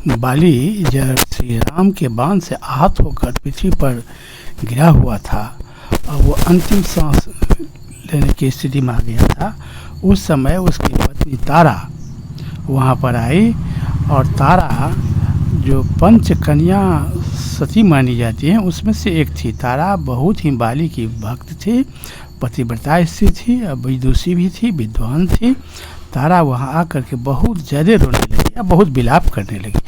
बाली जब श्री राम के बाण से आहत होकर पृथ्वी पर गिरा हुआ था और वो अंतिम सांस लेने की स्थिति में आ गया था, उस समय उसकी पत्नी तारा वहाँ पर आई। और तारा जो पंच कन्या सती मानी जाती हैं उसमें से एक थी। तारा बहुत ही बाली की भक्त थी, पतिव्रता स्त्री थी, विदुषी भी थी, विद्वान थी। तारा वहाँ आकर के बहुत ज़्यादा रोने लगी या बहुत विलाप करने लगी।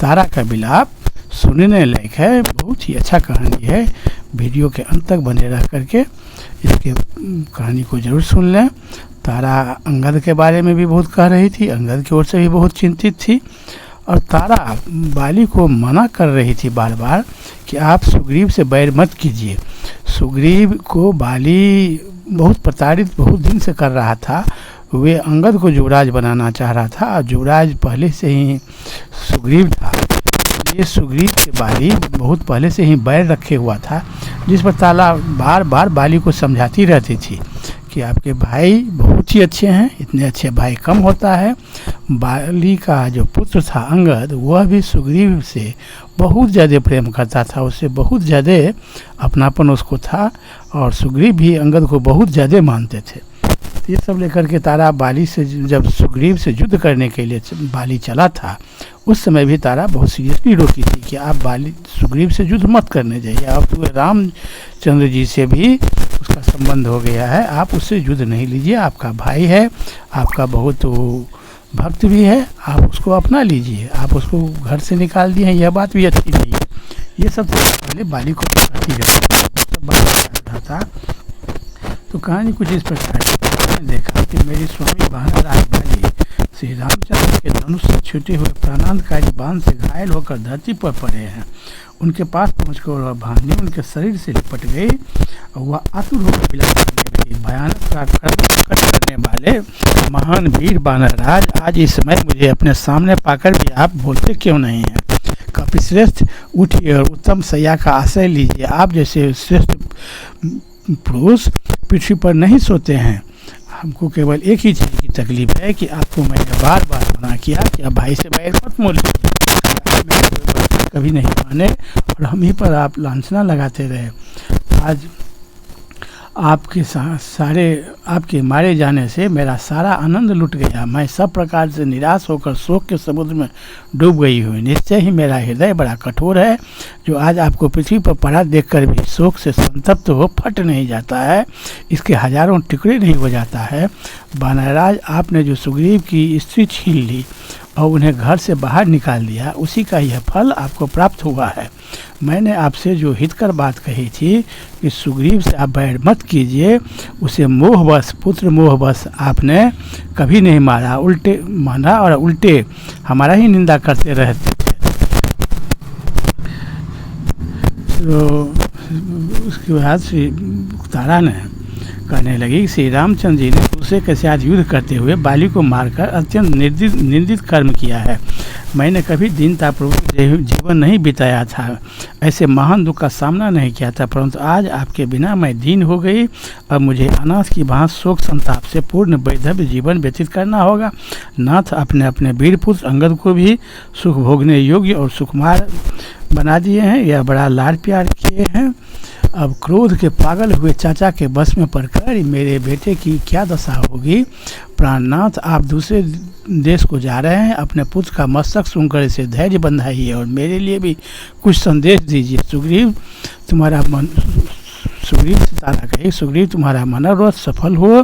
तारा का विलाप सुनने लायक है, बहुत ही अच्छा कहानी है। वीडियो के अंत तक बने रह करके इसके कहानी को ज़रूर सुन लें। तारा अंगद के बारे में भी बहुत कह रही थी, अंगद की ओर से भी बहुत चिंतित थी। और तारा बाली को मना कर रही थी बार बार कि आप सुग्रीव से बैर मत कीजिए। सुग्रीव को बाली बहुत प्रताड़ित बहुत दिन से कर रहा था। वे अंगद को युवराज बनाना चाह रहा था और युवराज पहले से ही सुग्रीव था। ये सुग्रीव के बाली बहुत पहले से ही बैर रखे हुआ था, जिस पर तारा बार बार बाली को समझाती रहती थी कि आपके भाई बहुत ही अच्छे हैं, इतने अच्छे भाई कम होता है। बाली का जो पुत्र था अंगद, वह भी सुग्रीव से बहुत ज़्यादा प्रेम करता था, उससे बहुत ज़्यादा अपनापन उसको था और सुग्रीव भी अंगद को बहुत ज़्यादा मानते थे। ये सब लेकर के तारा बाली से जब सुग्रीव से युद्ध करने के लिए बाली चला था, उस समय भी तारा बहुत सीरियसली रोकी थी कि आप बाली सुग्रीव से युद्ध मत करने जाइए। अब तो रामचंद्र जी से भी उसका संबंध हो गया है, आप उससे युद्ध नहीं लीजिए, आपका भाई है, आपका बहुत भक्त भी है, आप उसको अपना लीजिए। आप उसको घर से निकाल दिए हैं, यह बात भी अच्छी नहीं है। ये सब पहले बाली को कहती सब बात रहा था। तो कहानी कुछ इस प्रकार मैंने देखा कि मेरी स्वामी वानर राज बाली श्री रामचंद्र के धनुष से छूटे हुए प्राणांतकारी बाण से घायल होकर धरती पर पड़े हैं। उनके पास पहुंचकर वह भानी उनके शरीर से लिपट गई और वह आतुर होकर विलाप करने लगी। भयानक पराक्रम करने वाले महान वीर वानरराज, आज इस समय मुझे अपने सामने पाकर भी आप बोलते क्यों नहीं हैं? कपिश्रेष्ठ, उठिए और उत्तम शैया का आश्रय लीजिए। आप जैसे श्रेष्ठ पुरुष पृथ्वी पर नहीं सोते हैं। हमको केवल एक ही चीज़ की तकलीफ है कि आपको मैंने बार बार मना किया कि आप भाई से बैर मत मोल लीजिए, कभी नहीं माने और हम ही पर आप लांछना लगाते रहे। आज आपके आपके मारे जाने से मेरा सारा आनंद लुट गया। मैं सब प्रकार से निराश होकर शोक के समुद्र में डूब गई हूँ। निश्चय ही मेरा हृदय बड़ा कठोर है, जो आज आपको पृथ्वी पर पड़ा देखकर भी शोक से संतप्त हो फट नहीं जाता है, इसके हजारों टुकड़े नहीं हो जाता है। वानरराज, आपने जो सुग्रीव की स्त्री छीन ली और उन्हें घर से बाहर निकाल दिया, उसी का यह फल आपको प्राप्त हुआ है। मैंने आपसे जो हितकर बात कही थी कि सुग्रीव से आप बैर मत कीजिए, उसे मोहवश पुत्र मोहवश आपने कभी नहीं मारा, उल्टे माना और उल्टे हमारा ही निंदा करते रहते थे। तो उसके बाद श्री तारा ने कहने लगी, श्री रामचंद्र जी ने दूसरे के साथ युद्ध करते हुए बाली को मारकर अत्यंत निंदित कर्म किया है। मैंने कभी दीनतापूर्वक जीवन नहीं बिताया था, ऐसे महान दुख का सामना नहीं किया था, परंतु आज आपके बिना मैं दीन हो गई। अब मुझे अनाथ की भांति शोक संताप से पूर्ण वैधव्य जीवन व्यतीत करना होगा। नाथ अपने अपने वीर पुत्र अंगद को भी सुख भोगने योग्य और सुकुमार बना दिए हैं, यह बड़ा लाड प्यार किए हैं। अब क्रोध के पागल हुए चाचा के बस में पड़कर मेरे बेटे की क्या दशा होगी। प्राणनाथ, आप दूसरे देश को जा रहे हैं, अपने पुत्र का मस्तक सुनकर इसे धैर्य बंधाइए और मेरे लिए भी कुछ संदेश दीजिए। सुग्रीव से तारा कही, सुग्रीव तुम्हारा मनोरथ सफल हो।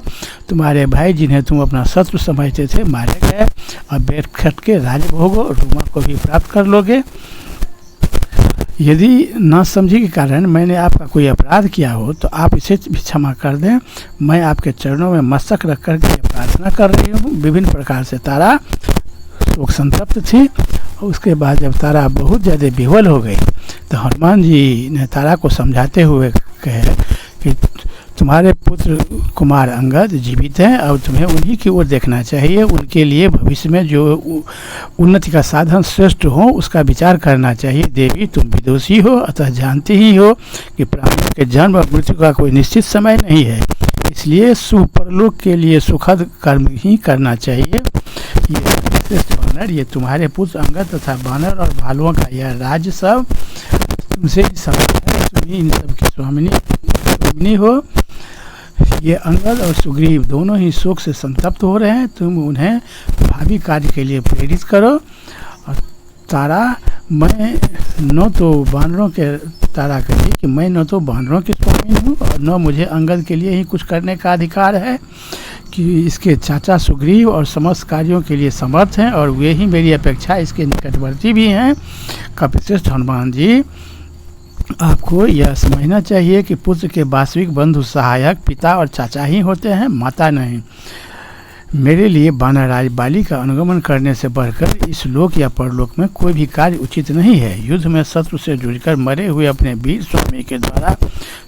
तुम्हारे भाई जिन्हें तुम अपना शत्रु समझते थे मारे गए और बेट खट के राजभोग और रुमा को भी प्राप्त कर लोगे। यदि ना समझी के कारण मैंने आपका कोई अपराध किया हो तो आप इसे भी क्षमा कर दें। मैं आपके चरणों में मस्तक रख कर के प्रार्थना कर रही हूँ। विभिन्न प्रकार से तारा शोक संतप्त थी और उसके बाद जब तारा बहुत ज़्यादा विह्वल हो गई तो हनुमान जी ने तारा को समझाते हुए कहे कि तुम्हारे पुत्र कुमार अंगद जीवित हैं और तुम्हें उन्हीं की ओर देखना चाहिए। उनके लिए भविष्य में जो उन्नति का साधन श्रेष्ठ हो उसका विचार करना चाहिए। देवी, तुम विदुषी हो, अतः जानती ही हो कि प्राणियों के जन्म और मृत्यु का कोई निश्चित समय नहीं है, इसलिए शुभ परलोक के लिए सुखद कर्म ही करना चाहिए। ये श्रेष्ठ वानर, ये तुम्हारे पुत्र अंगद तथा वानर और भालुओं का यह राज्य सब तुमसे ही संबंध है, तुम ही इन सब की स्वामिनी हो। ये अंगद और सुग्रीव दोनों ही शोक से संतप्त हो रहे हैं, तुम उन्हें भावी कार्य के लिए प्रेरित करो। और तारा, मैं न तो वानरों के तारा कही कि मैं न तो वानरों की स्वामी हूँ और न मुझे अंगद के लिए ही कुछ करने का अधिकार है, कि इसके चाचा सुग्रीव और समस्त कार्यों के लिए समर्थ हैं और वे ही मेरी अपेक्षा इसके निकटवर्ती भी हैं। कपिश्रेष्ठ हनुमान जी, आपको यह समझना चाहिए कि पुत्र के वास्तविक बंधु सहायक पिता और चाचा ही होते हैं, माता नहीं। मेरे लिए वानरराज बाली का अनुगमन करने से बढ़कर इस लोक या परलोक में कोई भी कार्य उचित नहीं है। युद्ध में शत्रु से जुड़कर मरे हुए अपने वीर स्वामी के द्वारा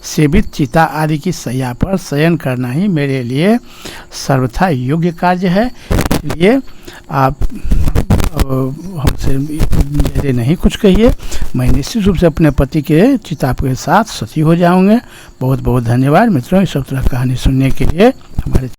सेवित चिता आदि की शैया पर शयन करना ही मेरे लिए सर्वथा योग्य कार्य है। इसलिए आप हमसे मेरे नहीं कुछ कहिए, मैं निश्चित रूप से अपने पति के चिता के साथ सती हो जाऊंगे। बहुत बहुत धन्यवाद मित्रों, इस सब तरह कहानी सुनने के लिए। हमारे